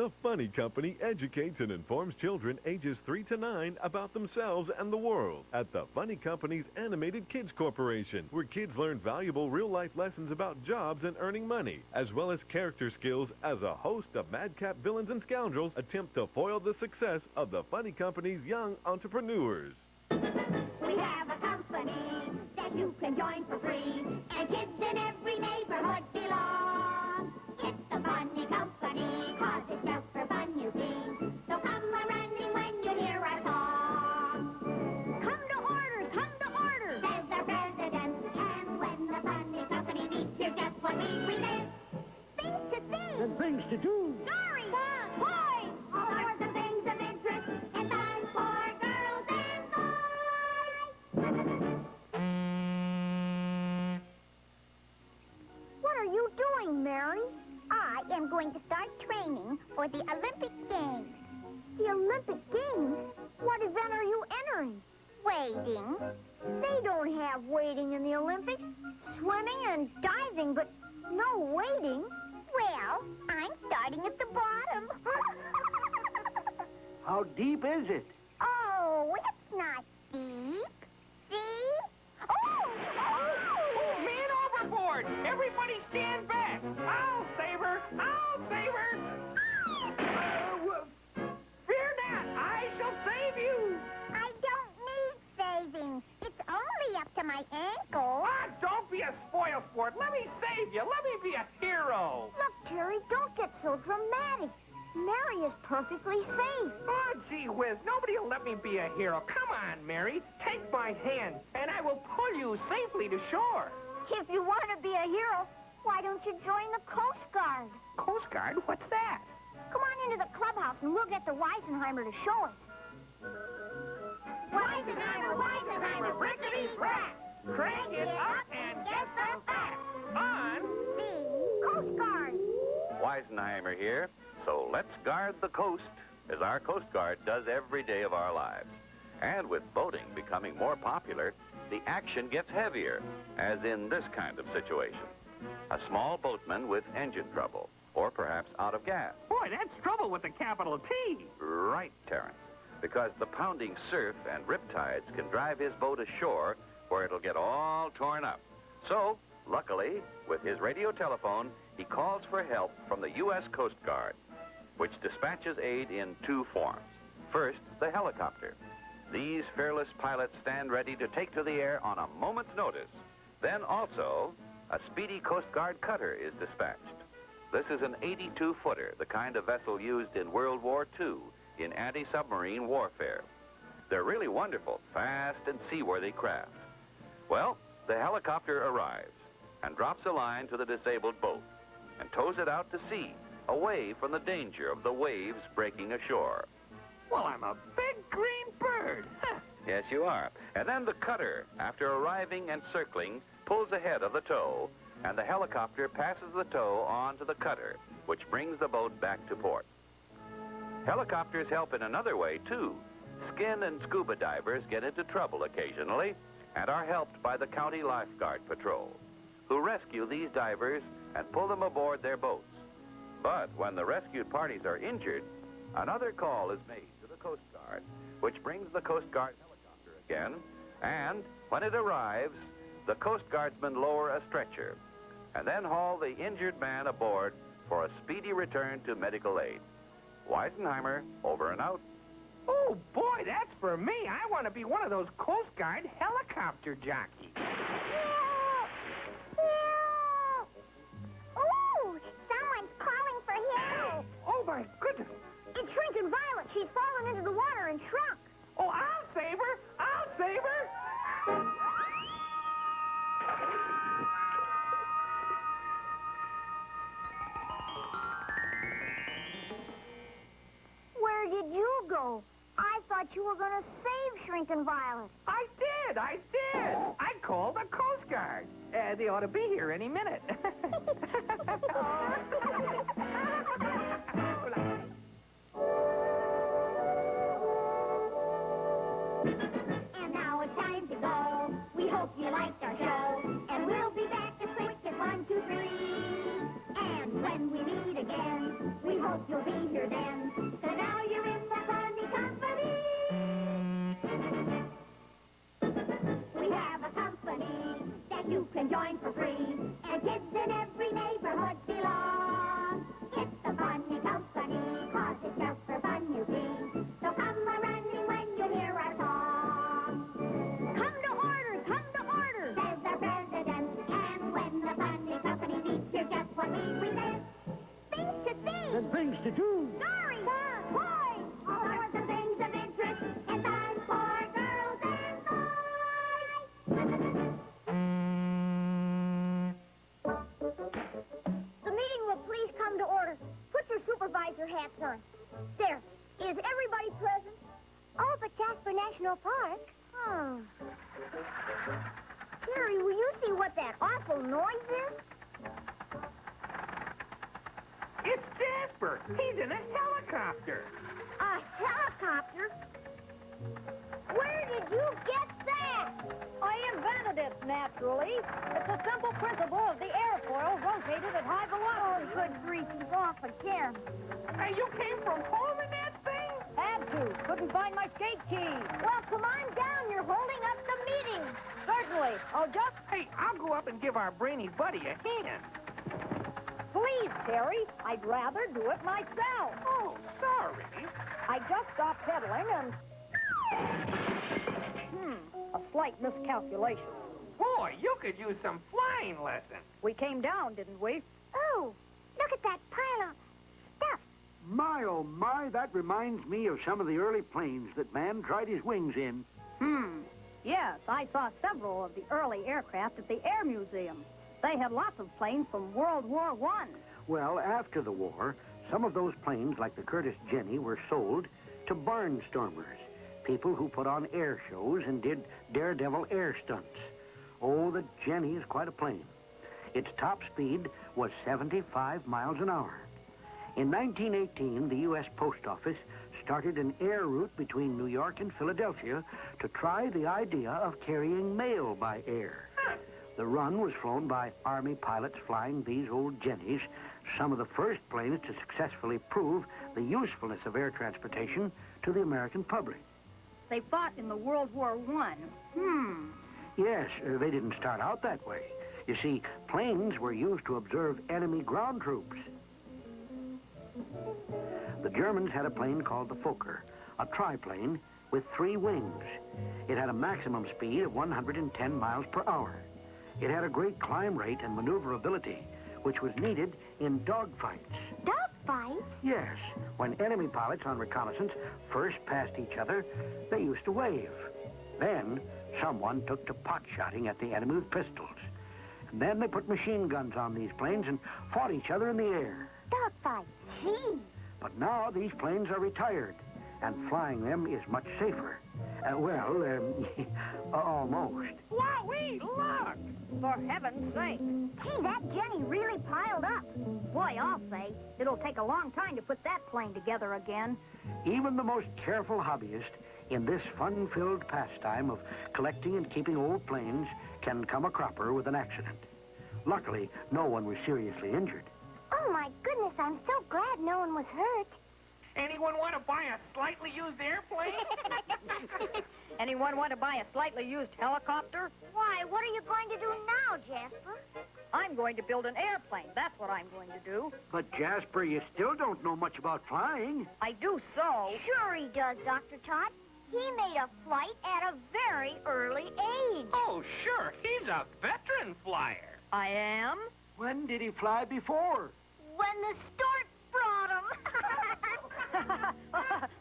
The Funny Company educates and informs children ages 3 to 9 about themselves and the world at the Funny Company's Animated Kids Corporation, where kids learn valuable real-life lessons about jobs and earning money, as well as character skills as a host of madcap villains and scoundrels attempt to foil the success of the Funny Company's young entrepreneurs. We have a company that you can join for free, and kids in every neighborhood belong. It's the Funny Company, 'cause it's built for fun, you see. So come a-running when you hear our song. Come to order, says our president. And when the Funny Company meets, here's just what we present. Things to see. And things to do. Stories. Fun. Toys. All sorts of things of interest and fun for girls and boys. What are you doing, Mary? I am going to start training for the Olympic Games. The Olympic Games? What event are you entering? Wading. They don't have wading in the Olympics. Swimming and diving, but no wading. Well, I'm starting at the bottom. How deep is it? Oh, it's not deep. See? Oh! Man overboard! Everybody stand back! I'll save her! I'll save her! Fear not! I shall save you! I don't need saving. It's only up to my ankle. Ah, don't be a spoil sport! Let me save you! Let me be a hero! Look, Terry, don't get so dramatic. Mary is perfectly safe. Oh, gee whiz, nobody will let me be a hero. Come on, Mary. Take my hand, and I will pull you safely to shore. If you want to be a hero, why don't you join the Coast Guard? Coast Guard? What's that? Come on into the clubhouse and we'll get the Weisenheimer to show us. Weisenheimer, Brickety Brat! Crank it up and get the facts on The Coast Guard. Weisenheimer here. So let's guard the coast, as our Coast Guard does every day of our lives. And with boating becoming more popular, the action gets heavier, as in this kind of situation. A small boatman with engine trouble, or perhaps out of gas. Boy, that's trouble with a capital T. Right, Terrence, because the pounding surf and riptides can drive his boat ashore where it'll get all torn up. So, luckily, with his radio telephone, he calls for help from the U.S. Coast Guard, which dispatches aid in two forms. First, the helicopter. These fearless pilots stand ready to take to the air on a moment's notice. Then also, a speedy Coast Guard cutter is dispatched. This is an 82-footer, the kind of vessel used in World War II in anti-submarine warfare. They're really wonderful, fast and seaworthy craft. Well, the helicopter arrives and drops a line to the disabled boat and tows it out to sea, away from the danger of the waves breaking ashore. Well, I'm a big green bird. Yes, you are. And then the cutter, after arriving and circling, pulls ahead of the tow, and the helicopter passes the tow on to the cutter, which brings the boat back to port. Helicopters help in another way, too. Skin and scuba divers get into trouble occasionally and are helped by the County Lifeguard Patrol, who rescue these divers and pull them aboard their boats. But when the rescued parties are injured, another call is made to the Coast Guard, which brings the Coast Guard helicopter again, and when it arrives, the Coast Guardsmen lower a stretcher and then haul the injured man aboard for a speedy return to medical aid. Weisenheimer, over and out. Oh, boy, that's for me. I want to be one of those Coast Guard helicopter jockeys. Oh, someone's calling for help. Oh, my goodness. It's Shrinking Violet. She's fallen into the water and shrunk. Oh, I'll save her. I'll save her. Where did you go? I thought you were going to save Shrinking Violet. I did. I called the Coast Guard. They ought to be here any minute. And now it's time to go. We hope you liked our show. And we'll be back as quick as 1, 2, 3. And when we meet again, we hope hope you'll be here then. So now you're in the funny company. We have a company that you can join for free, and kids in every neighborhood belong. It's the funny company, 'cause it's just for fun, you see. So come a-running when you hear our song. Come to order, come to order. Says our president, and when the funny company meets, here's just what we present. Things to see. And things to do. Stories. Boys. All sorts of things of interest, and fun for girls and boys. The meeting will please come to order. Put your supervisor hats on. There. Is everybody present? All but Jasper National Park. Jerry, will you see what that awful noise is? It's Jasper. He's in a helicopter. A helicopter? Where did you get that? I invented it, naturally. It's a simple principle of the airfoil rotated at high velocity. Oh, good grief, he's off again. Hey, you came from home in that thing? Had to. Couldn't find my skate key. Well, come on down. You're holding up the meeting. Certainly. I'll just... Hey, I'll go up and give our brainy buddy a hand. Please, Terry. I'd rather do it myself. Oh, sorry. I just stopped pedaling and... a slight miscalculation. Boy, you could use some flying lessons. We came down, didn't we? Oh, look at that pile of stuff. My, oh my, that reminds me of some of the early planes that man tried his wings in. Yes, I saw several of the early aircraft at the Air Museum. They had lots of planes from World War I. Well, after the war, some of those planes, like the Curtiss Jenny, were sold to barnstormers, people who put on air shows and did daredevil air stunts. Oh, the Jenny is quite a plane. Its top speed was 75 miles an hour. In 1918, the U.S. Post Office started an air route between New York and Philadelphia to try the idea of carrying mail by air. The run was flown by Army pilots flying these old Jennies, some of the first planes to successfully prove the usefulness of air transportation to the American public. They fought in the World War I. Yes, they didn't start out that way. You see, planes were used to observe enemy ground troops. The Germans had a plane called the Fokker, a triplane with 3 wings. It had a maximum speed of 110 miles per hour. It had a great climb rate and maneuverability, which was needed in dogfights. Dogfights? Yes, when enemy pilots on reconnaissance first passed each other, they used to wave. Then, someone took to pot-shotting at the enemy with pistols. And then they put machine guns on these planes and fought each other in the air. Dogfights. Gee. But now these planes are retired, and flying them is much safer. Almost. Wowee, look! For heaven's sake. Gee, that Jenny really piled up. Boy, I'll say, it'll take a long time to put that plane together again. Even the most careful hobbyist in this fun-filled pastime of collecting and keeping old planes can come a cropper with an accident. Luckily, no one was seriously injured. Oh, my goodness, I'm so glad no one was hurt. Anyone want to buy a slightly used airplane? Anyone want to buy a slightly used helicopter? Why, what are you going to do now, Jasper? I'm going to build an airplane. That's what I'm going to do. But, Jasper, you still don't know much about flying. I do so. Sure he does, Dr. Tot. He made a flight at a very early age. Oh, sure. He's a veteran flyer. I am? When did he fly before? When the stork brought him.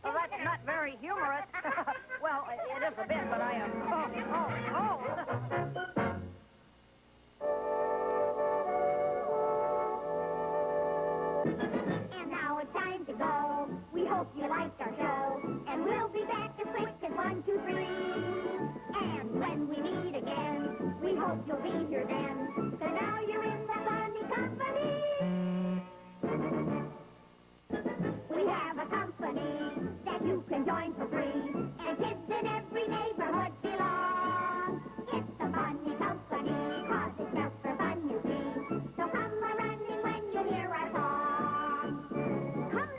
Well, that's not very humorous. Well, it is a bit, but I am... Oh. And now it's time to go. We hope you liked our show. And we'll be back as quick as 1, 2, 3. And when we meet again, we hope you'll be here then. So now you're in the funny company. We have a company that you can join for free. And kids in every neighborhood belong. It's the funny company, 'cause it's just for fun, you see. So come a-running when you hear our song. Come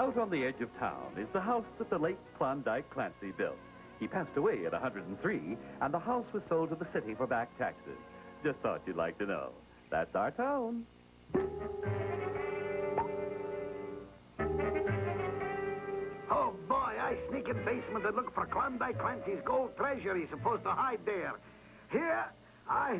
Out on the edge of town is the house that the late Klondike Clancy built. He passed away at 103, and the house was sold to the city for back taxes. Just thought you'd like to know. That's our town. Oh, boy, I sneak in basement and look for Klondike Clancy's gold treasure he's supposed to hide there. Here, ah!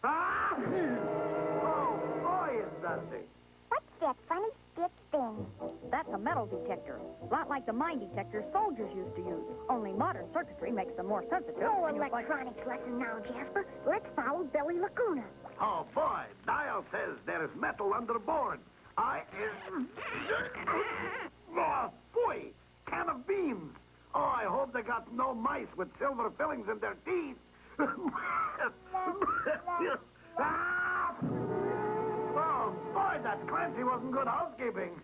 Oh, boy, it's dusty. What's that funny stick thing? That's a metal detector. A lot like the mine detectors soldiers used to use. Only modern circuitry makes them more sensitive. No and you'll find- electronics lesson now, Jasper. Let's follow Billy Laguna. Oh, boy, Dial says there's metal under the board. Oh, boy, can of beans. Oh, I hope they got no mice with silver fillings in their teeth. Ah! Oh, boy, that Clancy wasn't good housekeeping.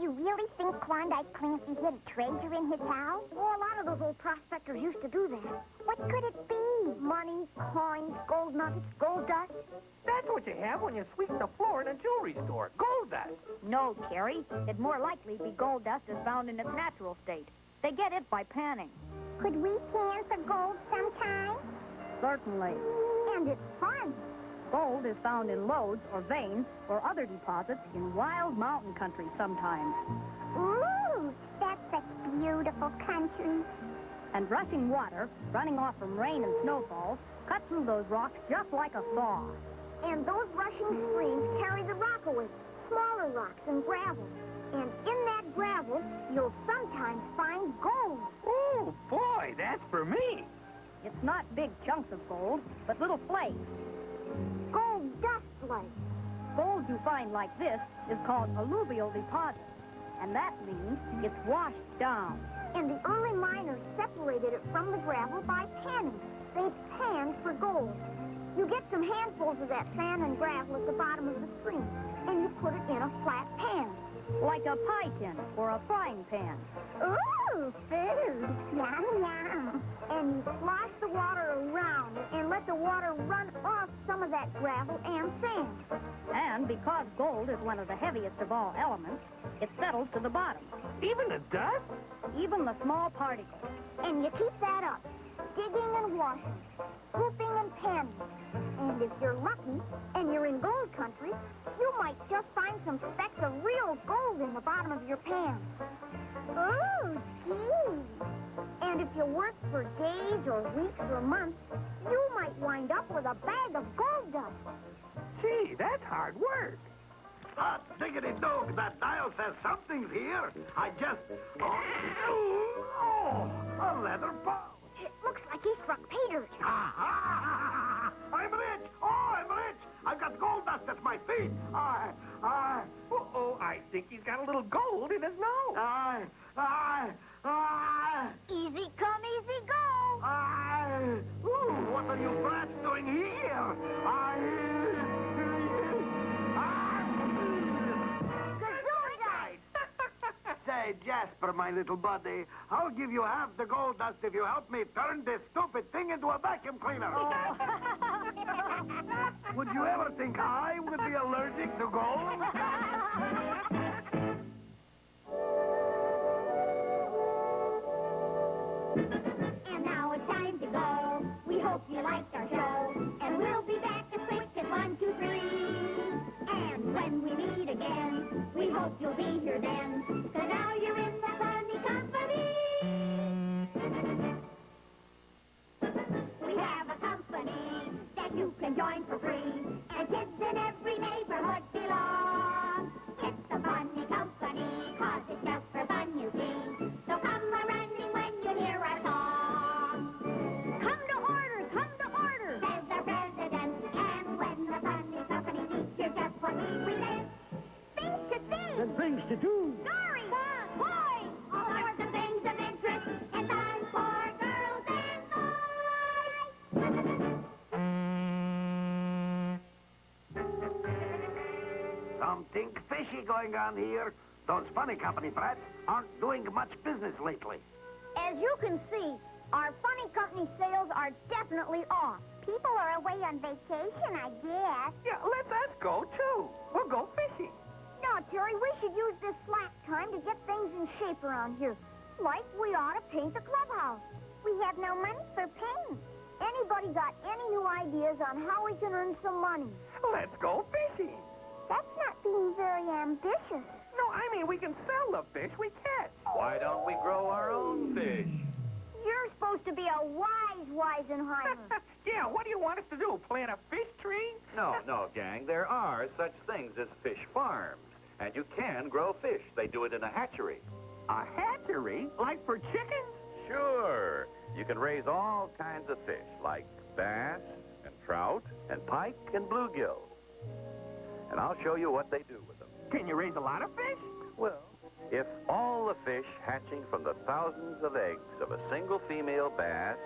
You really think Klondike Clancy hid a treasure in his house? Well, a lot of those old prospectors used to do that. What could it be? Money, coins, gold nuggets, gold dust? That's what you have when you sweep the floor in a jewelry store. Gold dust. No, Carrie. It'd more likely be gold dust as found in its natural state. They get it by panning. Could we pan for gold sometime? Certainly. And it's fun. Gold is found in lodes or veins or other deposits in wild mountain country sometimes. Ooh, that's a beautiful country. And rushing water, running off from rain and snowfalls, cut through those rocks just like a saw. And those rushing streams carry the rock away, smaller rocks and gravel. And in that gravel, you'll sometimes find gold. Oh, boy, that's for me. It's not big chunks of gold, but little flakes. Gold dust flakes. Gold you find like this is called alluvial deposit, and that means it's washed down. And the early miners separated it from the gravel by panning. They panned for gold. You get some handfuls of that sand and gravel at the bottom of the stream, and you put it in a flat pan. Like a pie tin or a frying pan. Ooh, food. Yum, yum. And you slosh the water around and let the water run off some of that gravel and sand. And because gold is one of the heaviest of all elements, it settles to the bottom. Even the dust? Even the small particles. And you keep that up, digging and washing, scooping and panning. And if you're lucky and you're in gold country, you might just find some specks of real gold in the bottom of your pan. Ooh, gee. And if you work for days or weeks or months, you might wind up with a bag of gold dust. Gee, that's hard work. Hot diggity dog, that Dial says something's here. I just... Oh, a leather pouch. It looks like he struck Peter. I'm rich! Oh, I'm rich! I've got gold dust at my feet. Uh-oh, I think he's got a little gold in his nose. Easy come, easy go. Ooh, what are you brats doing here? Say, Jasper, my little buddy, I'll give you half the gold dust if you help me turn this stupid thing into a vacuum cleaner. Would you ever think I would be allergic to gold? And now it's time to go. We hope you liked our show. And we'll be back as quick as 1, 2, 3. And when we meet again, we hope you'll be here then. 'Cause now you're in the funny company. We have a company that you can join for free. And kids in every neighborhood belong. It's the funny company, 'cause it's just for fun, you see. So come a-running when you hear our song. Come to order, come to order. Says the president, and when the funny company meets, here's just what we present. Things to see. And things to do. Stories. Fun, boys, all sorts of things of interest, and fun for girls and boys. Something fishy going on here. Those funny company brats aren't doing much business lately. As you can see, our funny company sales are definitely off. People are away on vacation, I guess. Yeah, let us go, too. We'll go fishing. No, Terry, we should use this slack time to get things in shape around here. Like we ought to paint the clubhouse. We have no money for paint. Anybody got any new ideas on how we can earn some money? Let's go fishing. That's not being very ambitious. No, I mean we can sell the fish we catch. Why don't we grow our own fish? You're supposed to be a wise Weisenheimer. Yeah, what do you want us to do, plant a fish tree? No, gang. There are such things as fish farms. And you can grow fish. They do it in a hatchery. A hatchery? Like for chickens? Sure. You can raise all kinds of fish, like bass and trout and pike and bluegill. And I'll show you what they do with them. Can you raise a lot of fish? Well, if all the fish hatching from the thousands of eggs of a single female bass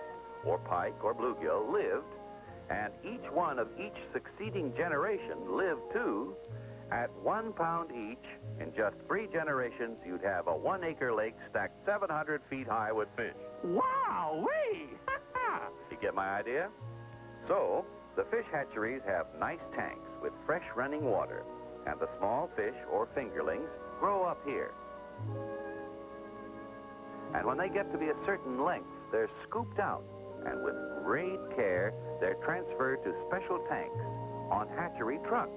or pike or bluegill lived, and each one of each succeeding generation lived too, at 1 pound each, in just 3 generations, you'd have a 1-acre lake stacked 700 feet high with fish. Wow-wee! You get my idea? So, the fish hatcheries have nice tanks with fresh running water, and the small fish, or fingerlings, grow up here. And when they get to be a certain length, they're scooped out, and with great care, they're transferred to special tanks on hatchery trucks.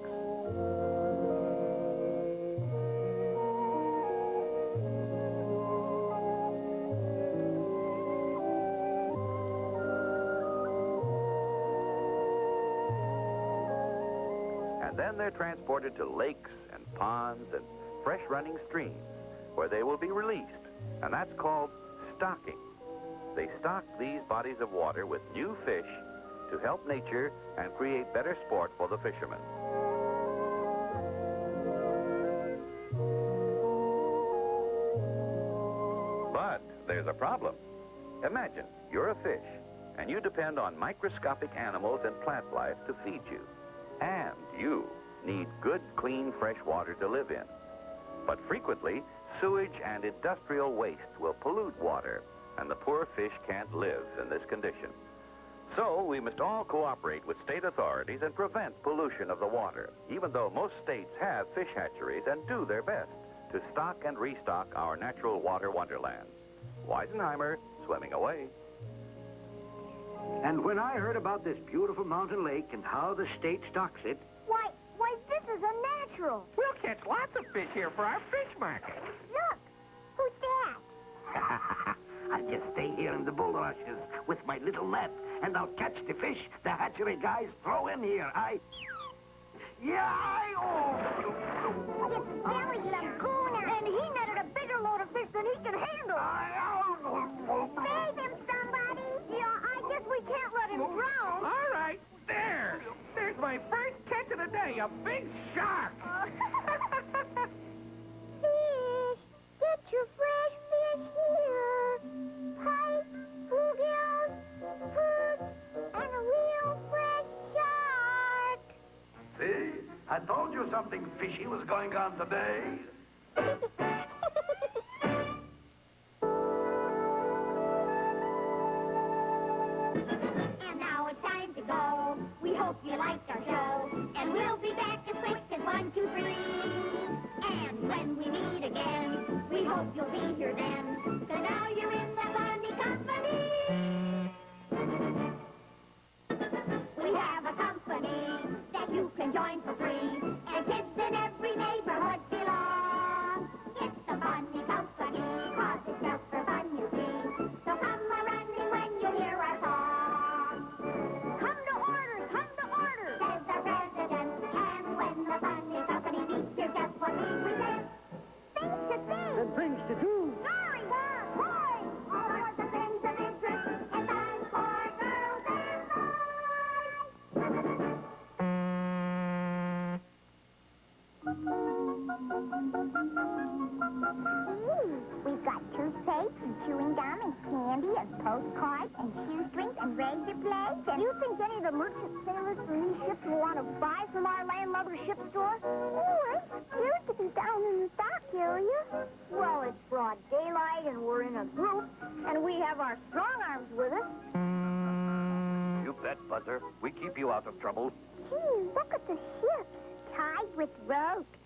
And then they're transported to lakes and ponds and fresh-running streams, where they will be released, and that's called stocking. They stock these bodies of water with new fish to help nature and create better sport for the fishermen. But there's a problem. Imagine you're a fish, and you depend on microscopic animals and plant life to feed you. And you need good, clean, fresh water to live in. But frequently, sewage and industrial waste will pollute water, and the poor fish can't live in this condition. So we must all cooperate with state authorities and prevent pollution of the water, even though most states have fish hatcheries and do their best to stock and restock our natural water wonderland. Weisenheimer, swimming away. And when I heard about this beautiful mountain lake and how the state stocks it, Why, this is a natural. We'll catch lots of fish here for our fish market. Look, who's that? I'll just stay here in the bulrushes with my little net, and I'll catch the fish the hatchery guys throw in here. It's Billy Laguna, and he netted a bigger load of fish than he can handle. Save him, somebody. Yeah, I guess we can't let him drown. All right, there's my first catch of the day, a big shark. Fish, get your fresh fish here. Pike, bluegills, perch, and a real fresh shark. See, I told you something fishy was going on today. And now it's time to go. We hope you liked our show. And we'll be back as quick as 1, 2, 3. And when we meet again, we hope you'll be here then. So now you're in the funny company. We have a company that you can join for free. And kids in every neighborhood belong. It's the funny company, 'cause it's just for fun, you see. So come a-running when you hear our song. Come to order, Says the president, and when the funny company meets, here's just what we present. Things to see. And things to do. Stories, boys. All sorts of things of interest, and time for girls and boys. We've got toothpaste and chewing gum and candy and postcards and shoestrings and razor blades. Do you think any of the merchant sailors from these ships will want to buy from our landlubber ship store? Oh, I'm scared to be down in the dock area. Well, it's broad daylight and we're in a group and we have our strong arms with us. You bet, Buzzer. We keep you out of trouble. Gee, look at the ships tied with ropes.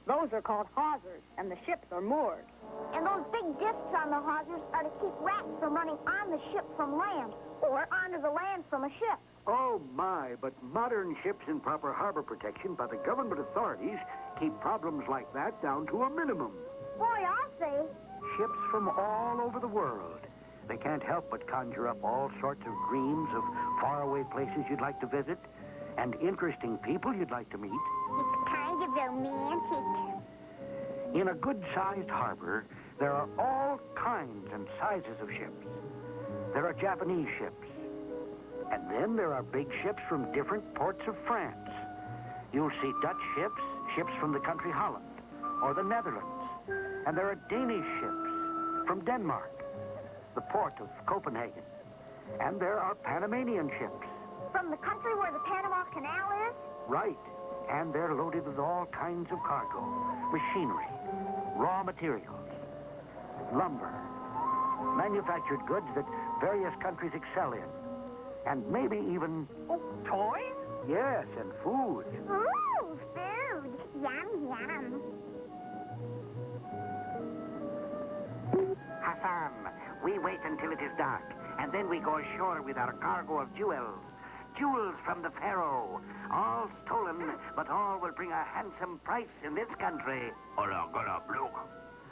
Those are called hawsers, and the ships are moored. And those big discs on the hawsers are to keep rats from running on the ship from land or onto the land from a ship. Oh, my, but modern ships in proper harbor protection by the government authorities keep problems like that down to a minimum. Boy, I'll say. Ships from all over the world. They can't help but conjure up all sorts of dreams of faraway places you'd like to visit and interesting people you'd like to meet. It's kind of romantic. In a good-sized harbor, there are all kinds and sizes of ships. There are Japanese ships. And then there are big ships from different ports of France. You'll see Dutch ships, ships from the country Holland or the Netherlands. And there are Danish ships from Denmark, the port of Copenhagen. And there are Panamanian ships. From the country where the Panama Canal is? Right. And they're loaded with all kinds of cargo, machinery, raw materials, lumber, manufactured goods that various countries excel in. And maybe even... Toys? Yes, and food. Ooh, food. Yum, yum. Hassan, we wait until it is dark, and then we go ashore with our cargo of jewels. Jewels from the Pharaoh. All stolen, but all will bring a handsome price in this country.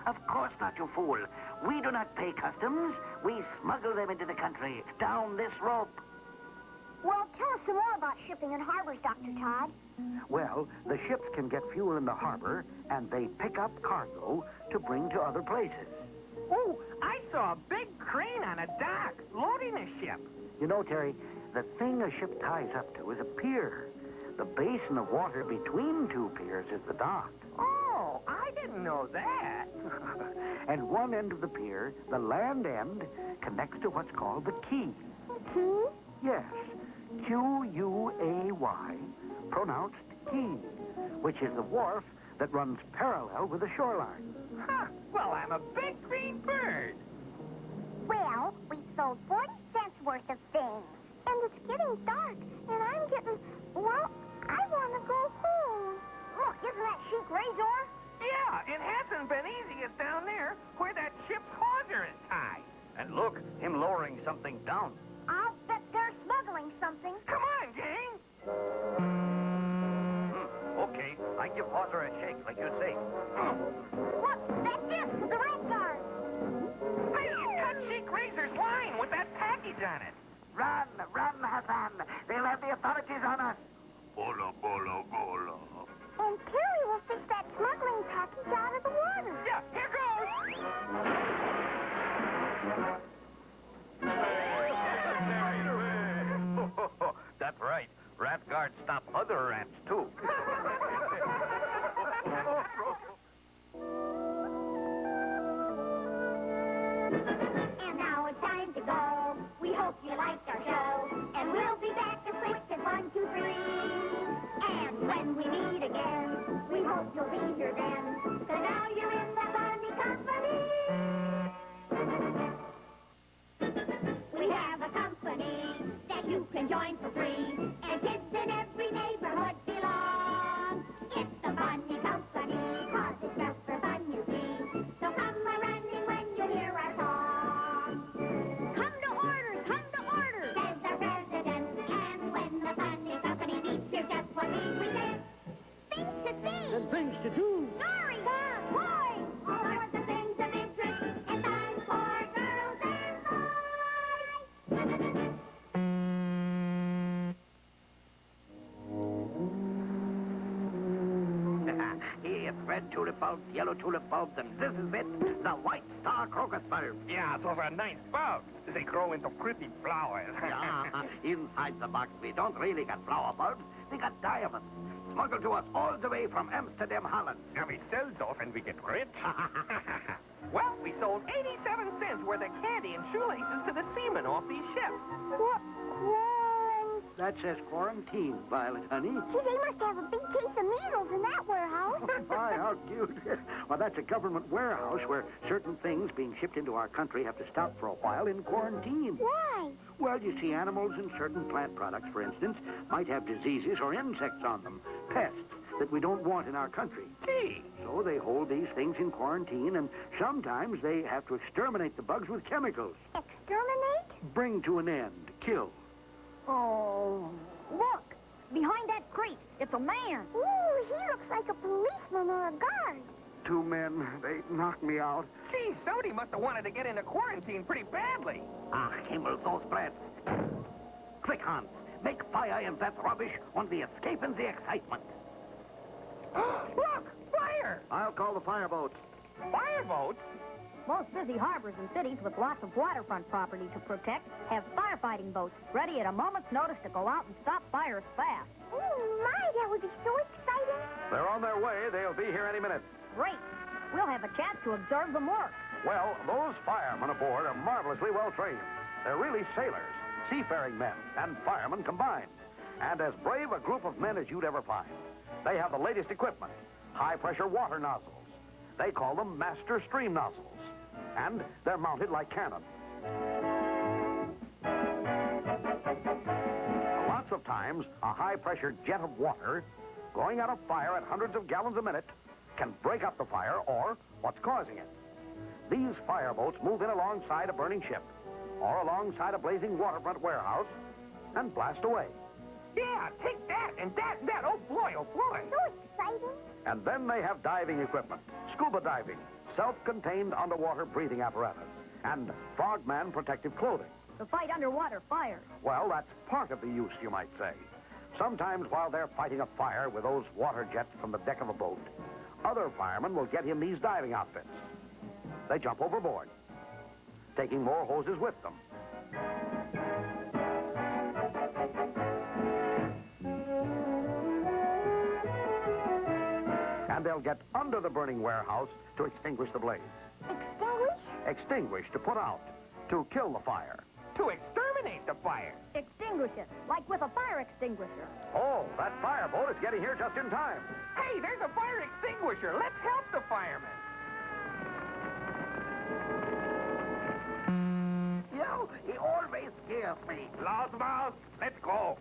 Of course not, you fool. We do not pay customs. We smuggle them into the country, down this rope. Well, tell us some more about shipping and harbors, Dr. Todd. Well, the ships can get fuel in the harbor, and they pick up cargo to bring to other places. Oh, I saw a big crane on a dock loading a ship. You know, Terry, the thing a ship ties up to is a pier. The basin of water between two piers is the dock. Oh, I didn't know that. And one end of the pier, the land end, connects to what's called the quay. Key? Yes, Q-U-A-Y, pronounced quay, which is the wharf that runs parallel with the shoreline. Huh. Well, I'm a big green bird. Well, we sold 40 cents worth of things. And it's getting dark, and I'm getting... Well, I want to go home. Look, isn't that chic razor? Yeah, it hasn't been easiest down there where that ship's hawser is tied. And look, him lowering something down. I'll bet they're smuggling something. Come on, gang. Okay, I give hawser a shake, like you say. Look, that's it, the right guard. Hey, you cut Chic Razor's line with that package on it. Run, Hassan. They'll have the authorities on us. Bolo, bolo, bolo. And Terry will fish that smuggling package out of the water. Yeah, here goes. That's right. Rat guards stop other rats, too. And now it's time to go. We hope you liked our show. And we'll be back as quick as 1, 2, 3. And when we meet again, we hope you'll be here then. 'Cause now you're in the Funny Company. We have a company that you can join for free. And kids in every neighborhood belong. It's the Funny Company, 'cause it's just for fun, you see. So come a-running when you hear our song. Come to orders, says the president. And when the Funny Company meets, here's just what we present. Things to see. And things to do. Stories, boys, all sorts of things of interest. And time for girls and boys. It's red tulip bulbs, yellow tulip bulbs, and this is it, the white star crocus bulb. Yeah, those are nice bulbs. They grow into pretty flowers. Yeah, inside the box, we don't really got flower bulbs. We got diamonds, smuggled to us all the way from Amsterdam, Holland. And we sell those and we get rich. Well, we sold 87 cents worth of candy and shoelaces to the seamen off these ships. What? That says quarantine, Violet, honey. Gee, they must have a big case of needles in that warehouse. My, how cute. Well, that's a government warehouse where certain things being shipped into our country have to stop for a while in quarantine. Why? Well, you see, animals and certain plant products, for instance, might have diseases or insects on them, pests that we don't want in our country. Gee, So they hold these things in quarantine, and sometimes they have to exterminate the bugs with chemicals. Exterminate? Bring to an end, kill. Oh, look! Behind that crate, it's a man. Ooh, he looks like a policeman or a guard. 2 men, they knocked me out. gee, somebody must have wanted to get into quarantine pretty badly. Ach, Himmel, those brats. Quick, Hans, make fire in that rubbish on the escape and the excitement. Look, fire! I'll call the fireboats. Fireboats? Most busy harbors and cities with lots of waterfront property to protect have firefighting boats ready at a moment's notice to go out and stop fires fast. Ooh, my, that would be so exciting. They're on their way. They'll be here any minute. Great. We'll have a chance to observe them work. Well, those firemen aboard are marvelously well trained. They're really sailors, seafaring men, and firemen combined. And as brave a group of men as you'd ever find. They have the latest equipment, high-pressure water nozzles. They call them master stream nozzles. And they're mounted like cannon. Lots of times, a high-pressure jet of water going out of fire at hundreds of gallons a minute can break up the fire or what's causing it. These fireboats move in alongside a burning ship or alongside a blazing waterfront warehouse and blast away. Yeah, take that and that and that. Oh, boy, oh, boy. So exciting. And then they have diving equipment, scuba diving, self-contained underwater breathing apparatus, and frogman protective clothing. To fight underwater fires. Well, that's part of the use, you might say. Sometimes while they're fighting a fire with those water jets from the deck of a boat, other firemen will get in these diving outfits. They jump overboard, taking more hoses with them. And they'll get under the burning warehouse to extinguish the blaze. Extinguish? Extinguish, to put out, to kill the fire. To exterminate the fire. Extinguish it, like with a fire extinguisher. Oh, that fireboat is getting here just in time. Hey, there's a fire extinguisher. Let's help the firemen. You, he always scares me. Loudmouth, let's go.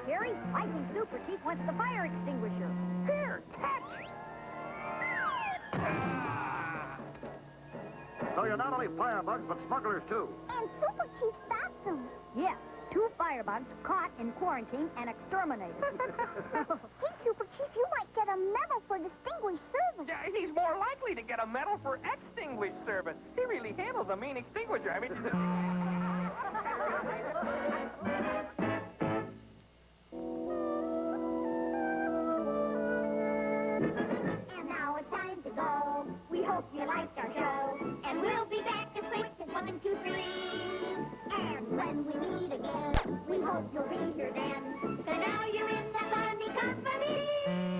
Harry, I think Super Chief wants the fire extinguisher. Here, catch. So you're not only firebugs, but smugglers, too. And Super Chief stops him. Yes, 2 firebugs caught in quarantine and exterminated. Gee, Super Chief, you might get a medal for distinguished service. Yeah, he's more likely to get a medal for extinguished service. He really handles a mean extinguisher. I mean, And now it's time to go. We hope you liked our show. And we'll be back as quick as 1, 2, 3. And when we meet again, we hope you'll be here then.